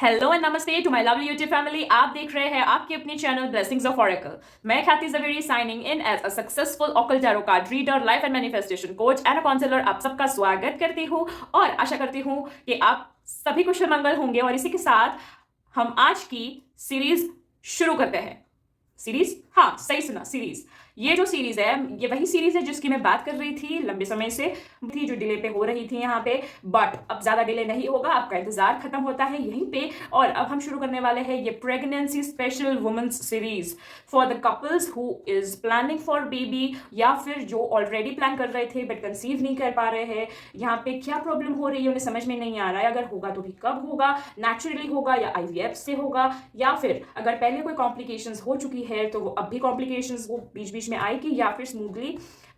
Hello and नमस्ते to my lovely YouTube family. आप देख रहे हैं आपके अपने चैनल ब्लेसिंग्स ऑफ ऑरेकल। मैं Khyati Javeri signing in as a successful occult tarot card reader, life and manifestation coach and a counsellor आप सबका स्वागत करती हूँ और आशा करती हूँ कि आप सभी कुशल मंगल होंगे। और इसी के साथ हम आज की सीरीज शुरू करते हैं। सीरीज, हाँ सही सुना, सीरीज। ये जो सीरीज है ये वही सीरीज है जिसकी मैं बात कर रही थी लंबे समय से थी, जो डिले पे हो रही थी यहाँ पे। बट अब ज्यादा डिले नहीं होगा, आपका इंतजार खत्म होता है यहीं पे। और अब हम शुरू करने वाले हैं ये pregnancy special women's series for the couples who is planning for baby, या फिर जो ऑलरेडी प्लान कर रहे थे बट कंसीव नहीं कर पा रहे हैं। यहाँ पे क्या प्रॉब्लम हो रही है उन्हें समझ में नहीं आ रहा है। अगर होगा तो भी कब होगा, नेचुरली होगा या आईवीएफ से होगा, या फिर अगर पहले कोई कॉम्प्लिकेशंस हो चुकी है तो वो अब भी कॉम्प्लिकेशंस वो बीच बीच में आएगी, या फिर स्मूथली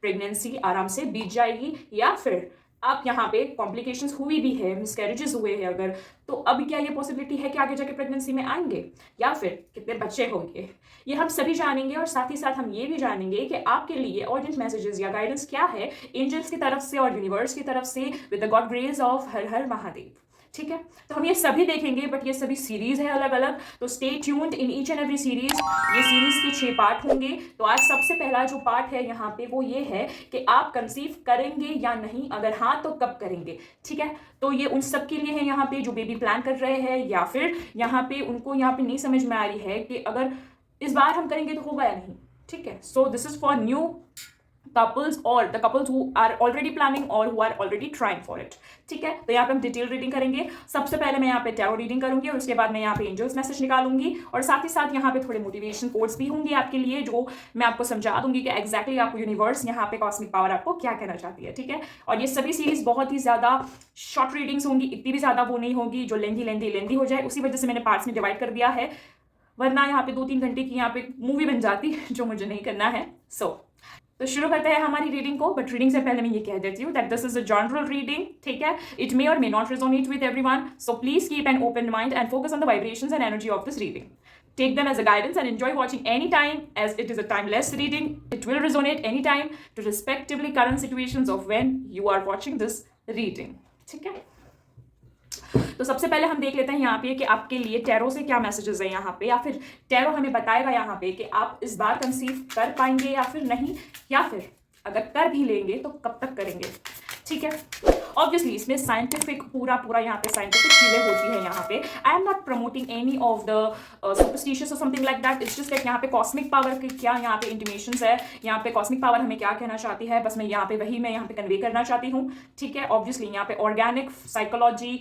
प्रेगनेंसी आराम से बीत जाएगी, या फिर आप यहाँ पे कॉम्प्लिकेशंस हुई भी है, मिसकैरेजेस हुए हैं अगर, तो अब क्या ये पॉसिबिलिटी है कि आगे जाके प्रेगनेंसी में आएंगे, या फिर कितने बच्चे होंगे, ये हम सभी जानेंगे। और साथ ही साथ हम ये भी जानेंगे कि आपके लिए ऑर्डेंट मैसेजेस या गाइडेंस क्या है एंजल्स की तरफ से और यूनिवर्स की तरफ से with the god grace of हर हर महादेव। ठीक है, तो हम ये सभी देखेंगे, बट ये सभी सीरीज है अलग अलग, तो stay tuned in each and every series. ये सीरीज के 6 पार्ट होंगे। तो आज सबसे पहला जो पार्ट है यहाँ पे वो ये है कि आप कंसीव करेंगे या नहीं, अगर हाँ तो कब करेंगे। ठीक है, तो ये उन सब के लिए है यहाँ पे जो बेबी प्लान कर रहे हैं, या फिर यहाँ पे उनको यहाँ पे नहीं समझ में आ रही है कि अगर इस बार हम करेंगे तो होगा या नहीं। ठीक है, so this is for new couples or the couples who are already planning or who are already trying for it। ठीक है, तो यहाँ पे हम डिटेल रीडिंग करेंगे। सबसे पहले मैं यहाँ पे टैरो रीडिंग करूंगी और उसके बाद मैं यहाँ पे एंजल्स मैसेज निकालूंगी, और साथ ही साथ यहाँ पे थोड़े मोटिवेशन कोड्स भी होंगे आपके लिए, जो मैं आपको समझा दूंगी कि एग्जैक्टली आपको यूनिवर्स यहाँ पे कॉस्मिक पावर आपको क्या कहना चाहती है। ठीक है, और ये सभी सीरीज बहुत ही ज्यादा शॉर्ट रीडिंग्स होंगी, इतनी भी ज्यादा वो नहीं होगी जो लेंदी हो जाए। उसी वजह से मैंने पार्ट्स में डिवाइड कर दिया है, वरना यहाँ पे 2-3 घंटे की यहाँ पे मूवी बन जाती जो मुझे नहीं करना है। तो शुरू करते हैं हमारी रीडिंग को। बट रीडिंग से पहले मैं ये कह देती हूँ that this is a general reading. ठीक है, इट मे और may not resonate with everyone, so please keep an open mind and focus on the vibrations and energy of this reading. Take them as a guidance and enjoy watching anytime, as it is a timeless reading. It will resonate anytime to respectively current situations of when you are watching this reading. ठीक है, तो सबसे पहले हम देख लेते हैं यहाँ पे कि आपके लिए टैरो से क्या मैसेजेस है यहाँ पे, या फिर टैरो हमें बताएगा यहाँ पे कि आप इस बार कंसीव कर पाएंगे या फिर नहीं, या फिर अगर कर भी लेंगे तो कब तक करेंगे। ठीक है, ऑब्वियसली इसमें साइंटिफिक पूरा यहाँ पे साइंटिफिक चीजें होती है यहाँ पे। I am not promoting any of the superstitious और something like that. It's just that यहाँ पे कॉस्मिक पावर की क्या यहाँ पे इंटिमेशंस है, यहाँ पे कॉस्मिक पावर हमें क्या कहना चाहती है, बस मैं यहाँ पे कन्वे करना चाहती हूँ। ठीक है, ऑब्वियसली यहाँ पे organic, psychology,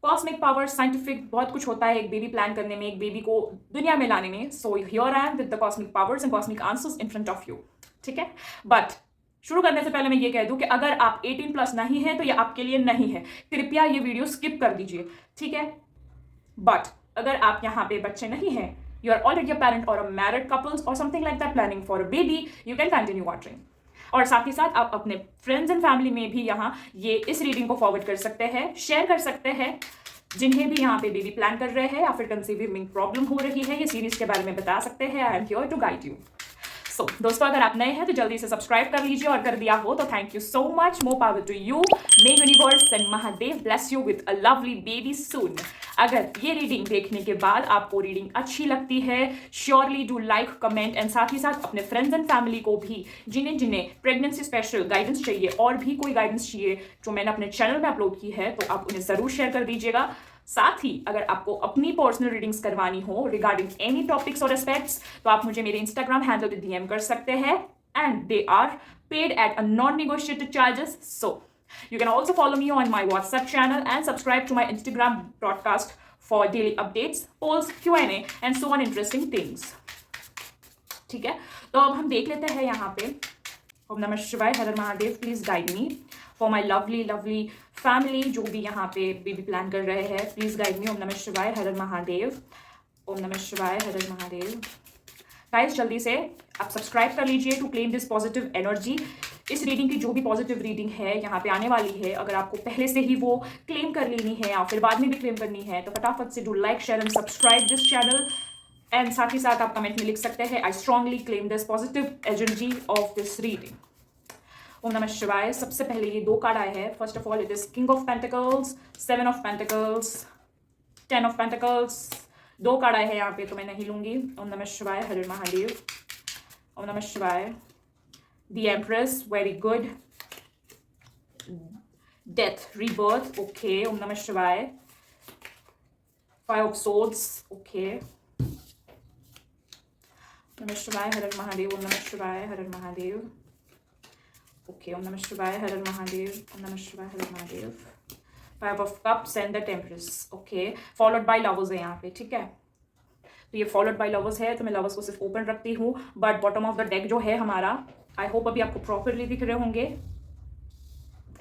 cosmic power, scientific बहुत कुछ होता है एक बेबी प्लान करने में, एक बेबी को दुनिया में लाने में। So here I am with the cosmic powers and cosmic answers in front of you. ठीक है, बट शुरू करने से पहले मैं ये कह दूं कि अगर आप 18+ नहीं है तो ये आपके लिए नहीं है, कृपया ये वीडियो स्किप कर दीजिए। ठीक है, बट अगर आप यहाँ पे बच्चे नहीं हैं, you are already a parent और अ मैरिड कपल्स और something like that planning for a baby, you can continue watching. और साथ ही साथ आप अपने फ्रेंड्स एंड फैमिली में भी यहाँ ये इस रीडिंग को फॉरवर्ड कर सकते हैं, शेयर कर सकते हैं, जिन्हें भी यहाँ पे बेबी प्लान कर रहे हैं या फिर कंसीविंग प्रॉब्लम हो रही है, ये सीरीज के बारे में बता सकते हैं। I am here to guide you. So दोस्तों, अगर आप नए हैं तो जल्दी से सब्सक्राइब कर लीजिए, और कर दिया हो तो thank you so much, more power to you. May universe and Mahadev bless you with a lovely baby soon. अगर ये रीडिंग देखने के बाद आपको रीडिंग अच्छी लगती है, surely do like, comment, and साथ ही साथ अपने फ्रेंड्स एंड फैमिली को भी, जिन्हें जिन्हें प्रेगनेंसी स्पेशल गाइडेंस चाहिए और भी कोई गाइडेंस चाहिए जो मैंने अपने चैनल में अपलोड की है, तो आप उन्हें जरूर शेयर कर दीजिएगा। साथ ही अगर आपको अपनी पर्सनल रीडिंग्स करवानी हो रिगार्डिंग एनी टॉपिक्स और एस्पेक्ट्स, तो आप मुझे मेरे इंस्टाग्राम हैंडल पे डीएम कर सकते हैं, and they are paid at a non negotiated charges. So you can also follow me on my WhatsApp channel and subscribe to my Instagram broadcast for daily updates, polls, Q&A and so on interesting things. ठीक है, तो अब हम देख लेते हैं यहाँ पे। ओम नमः शिवाय, हर हर Mahadev, please guide me for my lovely lovely family जो भी यहाँ पे बेबी प्लान कर रहे हैं, प्लीज गाइड मी। ओम नमः शिवाय, हर हर महादेव, ओम नमः शिवाय, हर हर महादेव। गाइस जल्दी से आप सब्सक्राइब कर लीजिए to claim this positive energy. इस रीडिंग की जो भी पॉजिटिव रीडिंग है यहाँ पे आने वाली है, अगर आपको पहले से ही वो क्लेम कर लेनी है या फिर बाद में भी क्लेम करनी है, तो फटाफट से do like, share and subscribe this channel. And साथ ही साथ आप कमेंट में लिख सकते हैं I strongly claim this positive energy of this reading. ओम नमः शिवाय। सबसे पहले ये 2 कार्ड आए हैं। First of all it is king of pentacles, 7 of pentacles, 10 of pentacles, 2 card आए हैं यहाँ पे तो मैं नहीं लूंगी। ओम नमः शिवाय, हर हर महादेव। ओम नमः शिवाय। The empress, very good. Death, rebirth, okay. ओम नमः शिवाय। 5 ऑफ सोर्ड्स, ओके। नमः शिवाय, हर हर महादेव। ओम नमः शिवाय, हर हर महादेव। ओके, ओम नमः शिवाय, हर हर महादेव। ओम नमः शिवाय, हर हर Mahadev. 5 of cups and the temperance, okay. Followed by lovers है यहाँ पे, ठीक है। तो ये फॉलोड बाय लवर्स है, तो मैं लवर्स को सिर्फ ओपन रखती हूँ, but bottom of the deck जो है हमारा, आई होप अभी आपको प्रॉपरली दिख रहे होंगे,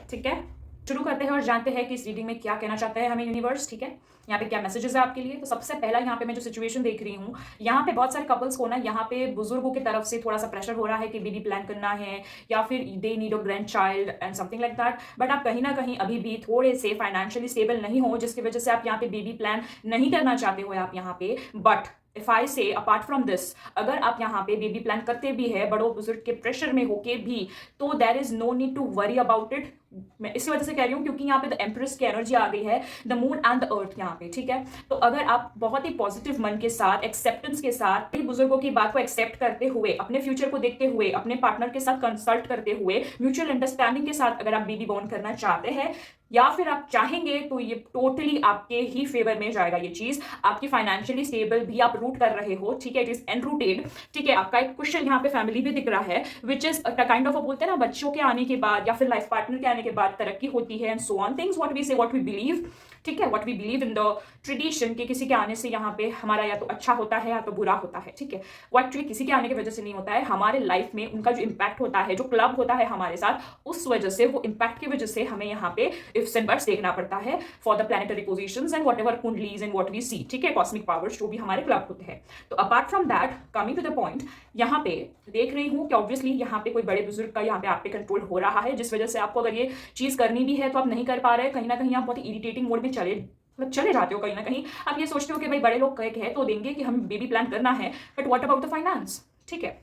ठीक है। शुरू करते हैं और जानते हैं कि इस रीडिंग में क्या कहना चाहता है हमें यूनिवर्स, ठीक है। यहाँ पे क्या मैसेजेस है आपके लिए। तो सबसे पहला यहाँ पे मैं जो सिचुएशन देख रही हूँ, यहाँ पे बहुत सारे कपल्स को ना, यहाँ पे बुजुर्गों की तरफ से थोड़ा सा प्रेशर हो रहा है कि बेबी प्लान करना है, या फिर they need a grand child and something like that. But आप कहीं ना कहीं अभी भी थोड़े से फाइनेंशियली स्टेबल नहीं हो, जिसकी वजह से आप यहाँ पे बेबी प्लान नहीं करना चाहते हो आप यहाँ पे। बट इफ आई से अपार्ट फ्रॉम दिस, अगर आप यहाँ पे बेबी प्लान करते भी है बड़ों बुजुर्ग के प्रेशर में होके भी, तो there is no need to worry about it. मैं इसी वजह से कह रही हूँ क्योंकि यहाँ पे द एम्प्रेस की एनर्जी आ गई है, the moon and the earth यहाँ पे, ठीक है। तो अगर आप बहुत ही पॉजिटिव मन के साथ, एक्सेप्टेंस के साथ, बुजुर्गों की बात को एक्सेप्ट करते हुए, अपने फ्यूचर को देखते हुए, अपने पार्टनर के साथ कंसल्ट करते हुए, म्यूचुअल अंडरस्टैंडिंग के साथ अगर आप बेबी बॉर्न करना चाहते हैं, या फिर आप चाहेंगे, तो ये टोटली आपके ही फेवर में जाएगा ये चीज। आपकी फाइनेंशियली स्टेबल भी आप रूट कर रहे हो, ठीक है, इट इज एनरूटेड, ठीक है। आपका एक क्वेश्चन यहाँ पे फैमिली भी दिख रहा है, विच इज काइंड ऑफ बोलते हैं ना, बच्चों के आने के बाद या फिर लाइफ पार्टनर के आने के बाद तरक्की होती है, and so on things, what we say, what we believe, ठीक है, what we believe in the tradition, कि किसी के आने से यहाँ पे हमारा या तो अच्छा होता है या तो बुरा होता है, ठीक है। वो एक्चुअली किसी के आने की वजह से नहीं होता है, हमारे लाइफ में उनका जो इम्पैक्ट होता है, जो क्लब होता है हमारे साथ, उस वजह से, वो इम्पैक्ट की वजह से हमें यहाँ पे इफ्स एंड बट्स देखना पड़ता है for the planetary positions and whatever कुंडलीज एंड व्हाट वी सी, ठीक है, कॉस्मिक पावर्स जो भी हमारे क्लब होते हैं। तो apart from that, coming to the point, यहाँ पे देख रही हूँ कि ऑब्वियसली यहाँ पे कोई बड़े बुजुर्ग का यहाँ पे आप पे कंट्रोल हो रहा है, जिस वजह से आपको अगर ये चीज करनी भी है तो आप नहीं कर पा रहे, कहीं ना कहीं आप बहुत इरिटेटिंग मोड में चले जाते हो। कहीं ना कहीं आप ये सोचते हो कि भाई बड़े लोग कहे तो देंगे कि हम बेबी प्लान करना है, but what about the finance, ठीक है।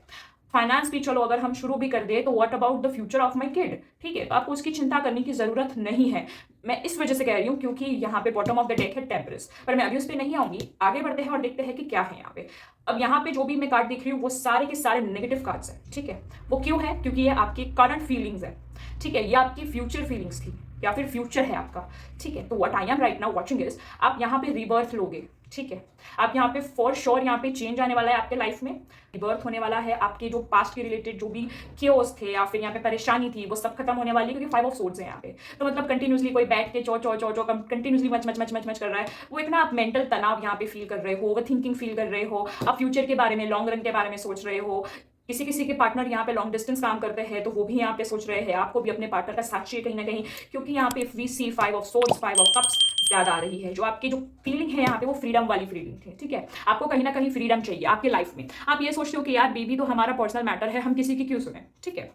फाइनेंस भी चलो अगर हम शुरू भी कर दे, तो what about the future of my kid, ठीक है। तो आपको उसकी चिंता करने की जरूरत नहीं है। मैं इस वजह से कह रही हूँ क्योंकि यहाँ पे बॉटम ऑफ द डेक है टेम्परेस, पर मैं अभी उस पर नहीं आऊंगी, आगे बढ़ते हैं और देखते हैं कि क्या है यहाँ पे। अब यहाँ पे जो भी मैं कार्ड दिख रही हूँ वो सारे के सारे नेगेटिव कार्ड्स हैं, ठीक है। वो क्यों है? क्योंकि ये आपकी करंट फीलिंग्स है, ठीक है, ये आपकी फ्यूचर फीलिंग्स थी या फिर फ्यूचर है आपका, ठीक है। तो what I am right now watching is, आप यहाँ पे रिबर्थ लोगे, ठीक है। आप यहाँ पे फॉर श्योर यहाँ पे चेंज आने वाला है आपके लाइफ में, रिबर्थ होने वाला है। आपके जो पास्ट के रिलेटेड जो भी केओस थे या फिर यहाँ पे परेशानी थी, वो सब खत्म होने वाली है, क्योंकि 5 ऑफ सोर्ड्स है यहाँ पे। तो मतलब कंटिन्यूसली कोई बैठ के चो चो चो चो continuously much much much much much कर रहा है, वो एक ना आप मेंटल तनाव यहाँ पे फील कर रहे हो, ओवर थिंकिंग फील कर रहे हो, आप फ्यूचर के बारे में, लॉन्ग रन के बारे में सोच रहे हो। किसी किसी के पार्टनर यहाँ पे लॉन्ग डिस्टेंस काम करते हैं, तो वो भी यहाँ पे सोच रहे हैं, आपको भी अपने पार्टनर का साथ चाहिए कहीं ना कहीं, क्योंकि यहाँ पे we see 5 of swords, 5 of cups ज्यादा आ रही है। जो आपकी जो फीलिंग है यहाँ पे, वो फ्रीडम वाली फीलिंग है, ठीक है। आपको कहीं ना कहीं फ्रीडम चाहिए आपके लाइफ में। आप ये सोचते हो कि यार बेबी तो हमारा पर्सनल मैटर है, हम किसी की क्यों सुने, ठीक है।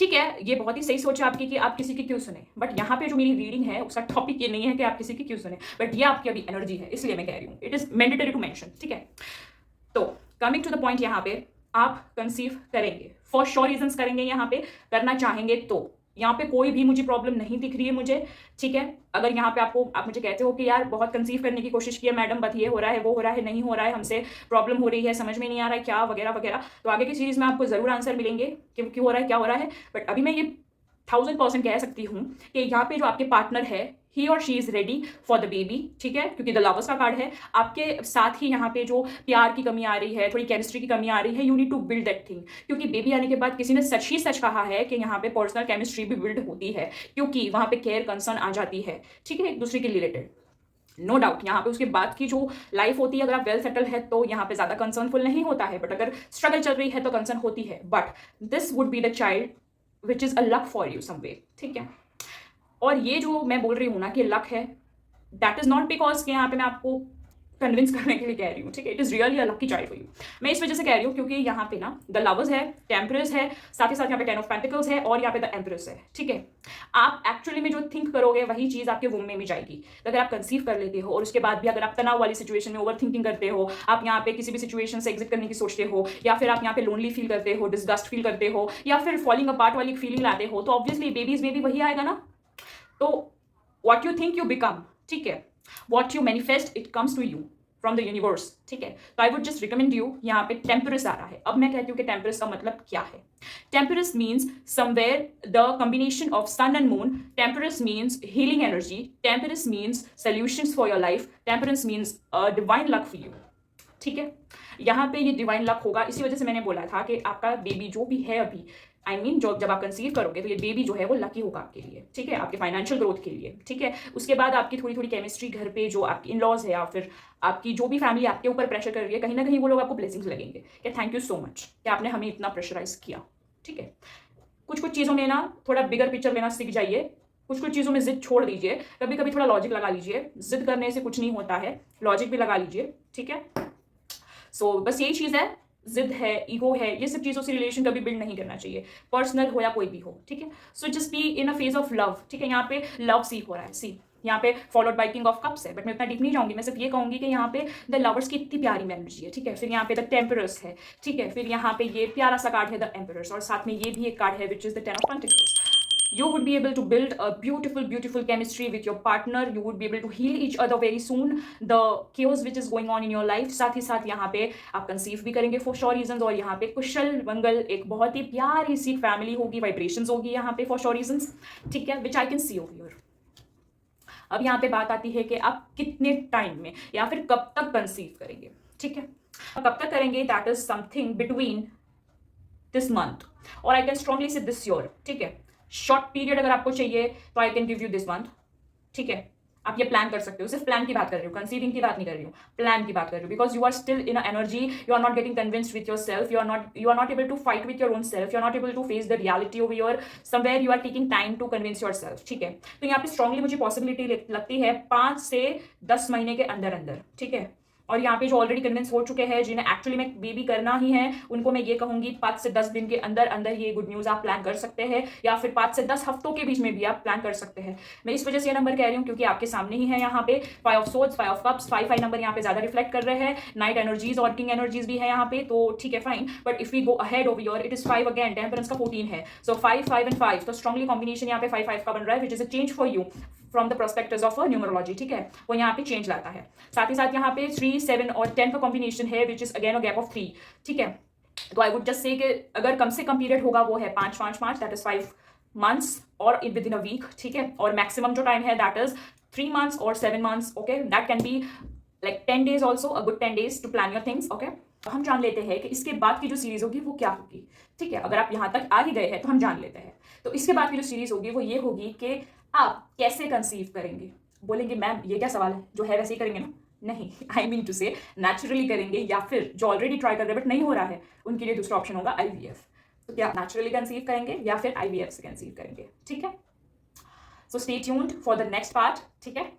ठीक है, ये बहुत ही सही सोच है आपकी कि आप किसी की क्यों सुने, बट यहाँ पे जो मेरी रीडिंग है उसका टॉपिक ये नहीं है कि आप किसी की क्यों सुने, बट ये आपकी अभी एनर्जी है, इसलिए मैं कह रही हूँ, it is mandatory to mention, ठीक है। तो कमिंग टू द पॉइंट, यहाँ पे आप कंसीव करेंगे, फॉर श्योर रीजंस करेंगे, यहाँ पे करना चाहेंगे तो यहाँ पे कोई भी मुझे प्रॉब्लम नहीं दिख रही है मुझे, ठीक है। अगर यहाँ पे आप मुझे कहते हो कि यार बहुत कंसीव करने की कोशिश की है मैडम, बट ये हो रहा है, वो हो रहा है, नहीं हो रहा है, हमसे प्रॉब्लम हो रही है, समझ में नहीं आ रहा है क्या, वगैरह वगैरह, तो आगे की सीरीज में आपको जरूर आंसर मिलेंगे कि क्यों हो रहा है, क्या हो रहा है। बट अभी मैं ये 1000% कह सकती हूँ कि यहाँ पे जो आपके पार्टनर है, ही और she is ready for the baby, ठीक है, क्योंकि द लवर्स का कार्ड है। आपके साथ ही यहाँ पे जो प्यार की कमी आ रही है, थोड़ी केमिस्ट्री की कमी आ रही है, you need to build that thing, क्योंकि बेबी आने के बाद किसी ने सच ही सच कहा है कि यहाँ पे पर्सनल केमिस्ट्री भी बिल्ड होती है, क्योंकि वहाँ पे केयर कंसर्न आ जाती है, ठीक है, एक दूसरे के रिलेटेड। नो डाउट यहाँ पे उसके बाद की जो लाइफ होती है, अगर आप वेल सेटल है तो यहाँ पे ज्यादा कंसर्नफुल नहीं होता है, बट अगर स्ट्रगल चल रही है तो कंसर्न होती है। But this would be the child which is a luck for you someway, ठीक है। और ये जो मैं बोल रही हूँ ना कि लक है, दैट इज नॉट बिकॉज कि यहाँ पे मैं आपको कन्विंस करने के लिए कह रही हूँ, ठीक है, it is really a lucky child for you. मैं इस वजह से कह रही हूँ क्योंकि यहाँ पे ना द लवर्स है, टेम्परेस है, साथ ही साथ यहाँ पे 10 ऑफ पेंटिकल्स है, और यहाँ पे द एम्प्रेस है, ठीक है। आप एक्चुअली में जो थिंक करोगे वही चीज आपके वुम में भी जाएगी। तो अगर आप कंसीव कर लेते हो और उसके बाद भी अगर आप तनाव वाली सिचुएशन में ओवर थिंकिंग करते हो, आप यहाँ पे किसी भी सिचुएशन से एग्जिट करने की सोचते हो, या फिर आप यहाँ पे लोनली फील करते हो, डिस्गस्ट फील करते हो, या फिर फॉलिंग अपार्ट वाली फीलिंग लाते हो, तो ऑब्वियसली बेबीज में भी वही आएगा ना। तो what you think you become, ठीक है। What you manifest it comes to you from the universe, ठीक है। तो I would just recommend you, यहाँ पे टेम्परस आ रहा है। अब मैं कहती हूँ कि टेम्परस का मतलब क्या है। Temperance means somewhere the combination of sun and moon. Temperance means healing energy. Temperance means solutions for your life. Temperance means divine luck for you, ठीक है। यहाँ पे ये डिवाइन लक होगा, इसी वजह से मैंने बोला था कि आपका बेबी जो भी है अभी, आई मीन जब आप कंसीव करोगे तो ये बेबी जो है वो लकी होगा आपके लिए, ठीक है, आपके फाइनेंशियल ग्रोथ के लिए, ठीक है। उसके बाद आपकी थोड़ी थोड़ी केमिस्ट्री घर पे जो आपकी इन लॉज है या फिर आपकी जो भी फैमिली आपके ऊपर प्रेशर कर रही है, कहीं ना कहीं वो लोग आपको ब्लेसिंग्स लगेंगे कि थैंक यू सो मच कि आपने हमें इतना प्रेशराइज किया, ठीक है। कुछ कुछ चीज़ों में ना थोड़ा बिगर पिक्चर लेना सीख जाइए। कुछ कुछ चीज़ों में जिद छोड़ दीजिए। कभी कभी थोड़ा लॉजिक लगा लीजिए। जिद करने से कुछ नहीं होता है, लॉजिक भी लगा लीजिए, ठीक है। सो बस यही चीज़ है, जिद है, ईगो है, ये सब चीज़ों से रिलेशन कभी बिल्ड नहीं करना चाहिए, पर्सनल हो या कोई भी हो, ठीक है। So just be in a phase of love, ठीक है। यहाँ पे लव सीख हो रहा है, सी यहाँ पे followed by king of cups है, बट मैं इतना डीप नहीं जाऊंगी। मैं सिर्फ ये कहूंगी कि यहाँ पे द लवर्स की इतनी प्यारी एनर्जी है, ठीक है। फिर यहाँ पे द टेम्परस है, ठीक है। फिर यहाँ पे ये प्यारा सा कार्ड है द एम्परर्स, और साथ में ये भी एक कार्ड है which is the ten of pentacles. You would be able to build a beautiful chemistry with your partner. You would be able to heal each other very soon. The chaos which is going on in your life, साथ ही साथ यहाँ पे आप conceive भी करेंगे for sure reasons, और यहाँ पे कुशल मंगल एक बहुत ही प्यारी सी फैमिली होगी, वाइब्रेशंस होगी यहाँ पे for sure reasons, ठीक है, which I can see over here. अब यहाँ पे बात आती है कि आप कितने टाइम में या फिर कब तक कंसीव करेंगे, ठीक है। कब तक करेंगे, that is something between this month, और आई कैन स्ट्रॉन्गली से दिस ईयर, ठीक है। शॉर्ट पीरियड अगर आपको चाहिए तो I can give you this month, ठीक है। आप ये प्लान कर सकते हो, सिर्फ प्लान की बात कर रही हूँ, कंसीविंग की बात नहीं कर रही हूँ, प्लान की बात कर रही हूँ, because you are still in energy, you are not getting convinced with yourself, you are not able to fight with your own self, you are not able to face the reality of your somewhere, you are taking time to convince yourself, ठीक है। तो यहाँ पे strongly मुझे possibility लगती है 5 से 10 महीने के अंदर अंदर, ठीक है। और यहाँ पे जो ऑलरेडी कन्विंस हो चुके हैं, जिन्हें एक्चुअली में बेबी करना ही है, उनको मैं ये कहूंगी 5 से 10 दिन के अंदर अंदर ये गुड न्यूज आप प्लान कर सकते हैं, या फिर 5 से 10 हफ्तों के बीच में भी आप प्लान कर सकते हैं। मैं इस वजह से ये नंबर कह रही हूँ क्योंकि आपके सामने ही है यहाँ पे 5 of swords, 5 of cups, 5 number यहाँ पे ज्यादा रिफ्लेक्ट कर रहे हैं। नाइट एनर्जीज और किंग एनर्जीज भी है यहाँ पे, तो ठीक है, fine. But if we go ahead over your, it is 5 again, temperance का 14 है, सो 5, 5 एंड 5, तो स्ट्रॉन्गली कॉम्बिनेशन यहाँ पे 5, 5 का बन रहा है, विच is a change for you from the prospective of numerology, ठीक है। वो यहाँ पे चेंज लाता है। साथ ही साथ यहाँ पे 3, 7 और 10 का कॉम्बिनेशन है, which is again a gap of 3, ठीक है। तो आई वुड जस्ट से कि अगर कम से कम पीरियड होगा वो है 5, 5, 5, दैट इज 5 मंथ्स और विद इन अ वीक, ठीक है। और मैक्सिमम जो टाइम है दैट इज 3 मंथ्स और 7 months, okay. That can be like 10 days also, a good 10 days to plan your things, okay. हम जान लेते हैं कि इसके बाद की जो सीरीज होगी वो क्या होगी, ठीक है। अगर आप यहाँ तक आ ही गए हैं तो हम जान लेते हैं। तो इसके बाद की जो सीरीज होगी वो ये होगी कि आप कैसे कंसीव करेंगे। बोलेंगे मैम ये क्या सवाल है, जो है वैसे ही करेंगे ना? नहीं, आई मीन टू से नेचुरली करेंगे, या फिर जो ऑलरेडी ट्राई कर रहे हैं बट नहीं हो रहा है, उनके लिए दूसरा ऑप्शन होगा IVF। तो क्या नेचुरली कंसीव करेंगे या फिर IVF से कंसीव करेंगे, ठीक है। So stay tuned for the next part, ठीक है।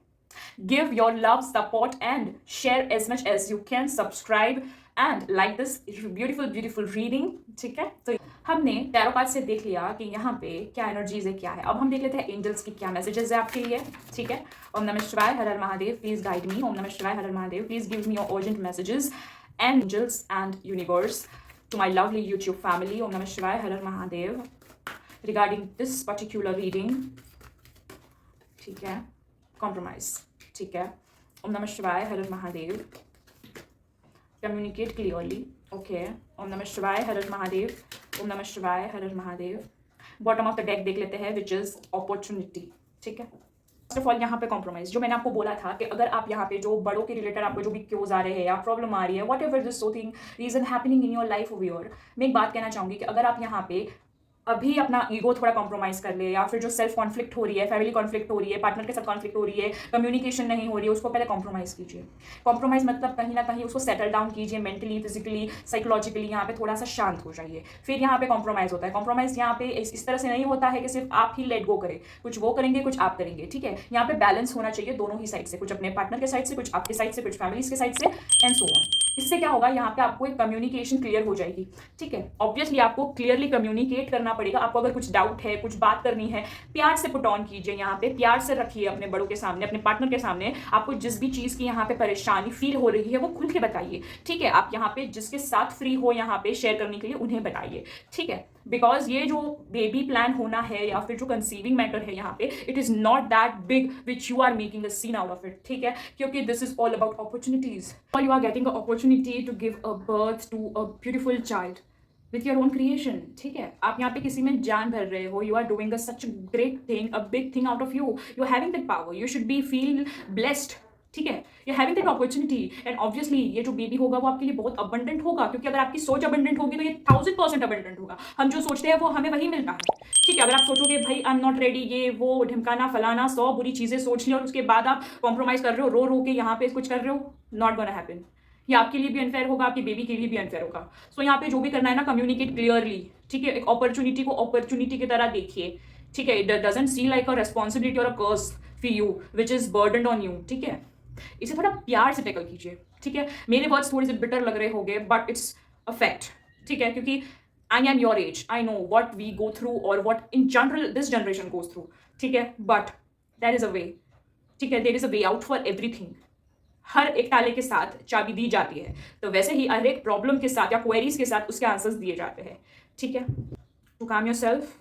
Give your love, support and share as much as you can. Subscribe and like this beautiful reading, ठीक है। तो हमने टैरो कार्ड से देख लिया कि यहाँ पे क्या एनर्जीज है, क्या है। अब हम देख लेते हैं एंजल्स की क्या मैसेजेस है आपके लिए, ठीक है। ओम नमः शिवाय, हर हर महादेव, प्लीज गाइड मी। ओम नमः शिवाय, हर हर Mahadev, please give me your urgent messages angels and universe to my lovely YouTube family. ओम नमः शिवाय, हर हर Mahadev, regarding this particular reading, ठीक है। कॉम्प्रोमाइज, ठीक है। ओम नमः शिवाय, हर हर महादेव, कम्युनिकेट क्लियरली, ओके। ओम नमः शिवाय, हर हर महादेव, ओम नमः शिवाय, हर हर Mahadev. Bottom of the deck देख लेते हैं, विच इज अपॉर्चुनिटी, ठीक है। फर्स्ट ऑफ ऑल यहाँ पे कॉम्प्रोमाइज, जो मैंने आपको बोला था कि अगर आप यहाँ पे जो बड़ों के रिलेटेड आपको जो भी क्योज आ रहे हैं या प्रॉब्लम आ रही है, whatever this so thing reason happening in your life over your, मैं एक बात कहना चाहूँगी कि अगर आप यहाँ पे अभी अपना ईगो थोड़ा कॉम्प्रोमाइज कर ले, या फिर जो सेल्फ कॉन्फ्लिक्ट हो रही है, फैमिली कॉन्फ्लिक्ट हो रही है, पार्टनर के साथ कॉन्फ्लिक्ट हो रही है, कम्युनिकेशन नहीं हो रही है, उसको पहले कॉम्प्रोमाइज कीजिए। कॉम्प्रोमाइज मतलब कहीं ना कहीं उसको सेटल डाउन कीजिए, मेंटली, फिजिकली, साइकोलॉजिकली यहाँ पे थोड़ा सा शांत हो जाइए, फिर यहाँ पे कॉम्प्रोमाइज होता है। कॉम्प्रोमाइज यहाँ पे इस तरह से नहीं होता है कि सिर्फ आप ही लेट गो करें, कुछ वो करेंगे कुछ आप करेंगे, ठीक है। यहाँ पे बैलेंस होना चाहिए दोनों ही साइड से, कुछ अपने पार्टनर के साइड से, कुछ आपके साइड से, कुछ फैमिलीज के साइड से, एंड सो ऑन। इससे क्या होगा, यहाँ पे आपको एक कम्युनिकेशन क्लियर हो जाएगी। ठीक है, ऑब्वियसली आपको क्लियरली कम्युनिकेट करना पड़ेगा। आपको अगर कुछ डाउट है, कुछ बात करनी है, प्यार से पुट ऑन कीजिए, यहाँ पे प्यार से रखिए अपने बड़ों के सामने, अपने पार्टनर के सामने। आपको जिस भी चीज़ की यहाँ पे परेशानी फील हो रही है वो खुल के बताइए। ठीक है, आप यहाँ पे जिसके साथ फ्री हो यहाँ पे शेयर करने के लिए उन्हें बताइए। ठीक है, बिकॉज ये जो बेबी प्लान होना है या फिर जो कंसीविंग मैटर है यहाँ पे, it is not that big which you are making a scene out of it. ठीक है, क्योंकि this is all about opportunities, और you are getting a opportunity to give a birth to a beautiful child with your own creation. ठीक है, आप यहाँ पे किसी में जान भर रहे हो, you are doing such great thing, a big thing out of you are having that power, you should be feel blessed. ठीक है, you having that opportunity, and obviously ये जो बेबी होगा वो आपके लिए बहुत अबंडेंट होगा, क्योंकि अगर आपकी सोच अबंडेंट होगी तो ये 1000% अबंडेंट होगा। हम जो सोचते हैं वो हमें वही मिलता है। ठीक है, अगर आप सोचोगे भाई आई एम नॉट रेडी, ये वो ढिमकाना फलाना 100 बुरी चीजें सोच ली और उसके बाद आप कॉम्प्रोमाइज कर रहे हो, रो रो के यहाँ पे कुछ कर रहे हो, नॉट गोना हैपन। ये आपके लिए भी अनफेयर होगा, आपकी बेबी के लिए भी अनफेयर होगा। सो यहाँ पे जो भी करना है ना, कम्युनिकेट क्लियरली। ठीक है, एक अपॉर्चुनिटी को अपॉर्चुनिटी की तरह देखिए। ठीक है, it doesn't see like a responsibility और a curse for you which is burden on you. ठीक है, इसे थोड़ा प्यार से टैकल कीजिए। ठीक है, मेरे वर्ड्स थोड़े से बिटर लग रहे होंगे बट इट्स अ फैक्ट। ठीक है, क्योंकि I am your age, I know what we go through और what in general this generation goes through. ठीक है, but there is a way. ठीक है, there is a way out for everything. हर एक ताले के साथ चाबी दी जाती है, तो वैसे ही हर एक प्रॉब्लम के साथ या क्वेरीज के साथ उसके आंसर्स दिए जाते हैं। ठीक है, to calm yourself,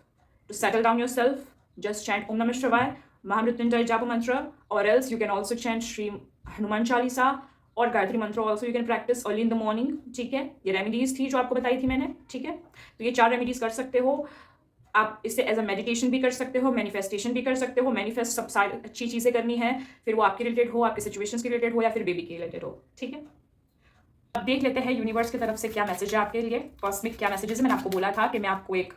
to settle down yourself, just chant Om Namah Shivaya, Mahamrityunjay Japa Mantra, or else you can also chant Shri Hanuman Chalisa और गायत्री मंत्र also you can practice early in the morning. ठीक है, ये remedies थी जो आपको बताई थी मैंने। ठीक है, तो ये 4 रेमेडीज कर सकते हो आप। इससे एज अ मेडिटेशन भी कर सकते हो, मैनिफेस्टेशन भी कर सकते हो। मैनिफेस्ट सब सारी अच्छी चीज़ें करनी है, फिर वो आपके रिलेटेड हो, आपके सिचुएशंस के रिलेटेड हो या फिर बेबी के रिलेटेड हो। ठीक है, अब देख लेते हैं यूनिवर्स की तरफ से क्या मैसेज है आपके लिए, कॉस्मिक क्या मैसेजेस है। मैंने आपको बोला था कि मैं आपको एक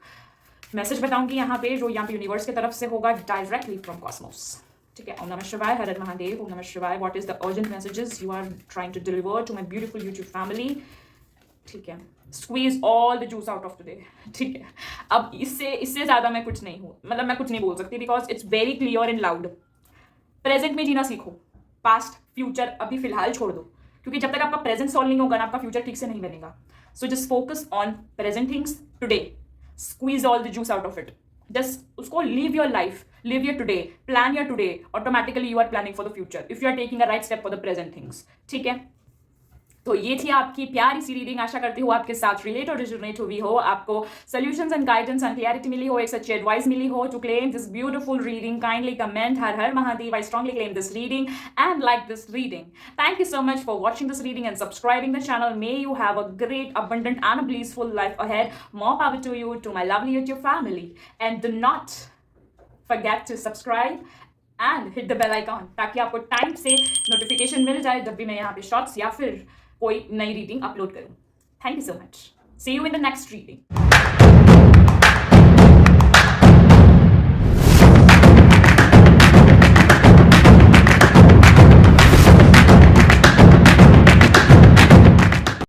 मैसेज बताऊंगी यहाँ पे, जो यहाँ पे यूनिवर्स की तरफ से होगा डायरेक्टली फ्रॉम कॉस्मोस। ठीक है, ओम नमः शिवाय, हर हर महादेव, ओम नमः शिवाय। What is the urgent messages you are trying to deliver to my beautiful YouTube family. ठीक है, squeeze all the juice out of today. ठीक है, अब इससे ज़्यादा मैं कुछ नहीं हूँ, मतलब मैं कुछ नहीं बोल सकती, because it's very clear and loud. Present में जीना सीखो, पास्ट फ्यूचर अभी फिलहाल छोड़ दो, क्योंकि जब तक आपका प्रेजेंट सॉल्व नहीं होगा ना, आपका फ्यूचर ठीक से नहीं बनेगा। So just focus on present things today, squeeze all the juice out of it. Just usko live your life, live your today, plan your today. Automatically you are planning for the future if you are taking a right step for the present things. ठीक है, तो ये थी आपकी प्यारी सी reading. आशा करती हूँ आपके साथ रिलेट और रिजोनेट हुई हो, आपको solutions and guidance and clarity मिली हो, एक सच्ची एडवाइस मिली हो। To claim this beautiful reading kindly comment हर हर Mahadev. I strongly claim this reading and like this reading. Thank you so much for watching this reading and subscribing the channel. May you have a great, abundant and a blissful life ahead. More power to you, to my lovely YouTube family. And do not forget to subscribe and hit the bell icon, ताकि आपको time से notification मिल जाए जब भी मैं यहाँ पे shorts या फिर कोई नई रीडिंग अपलोड करूँ। Thank you so much, see you in the next reading.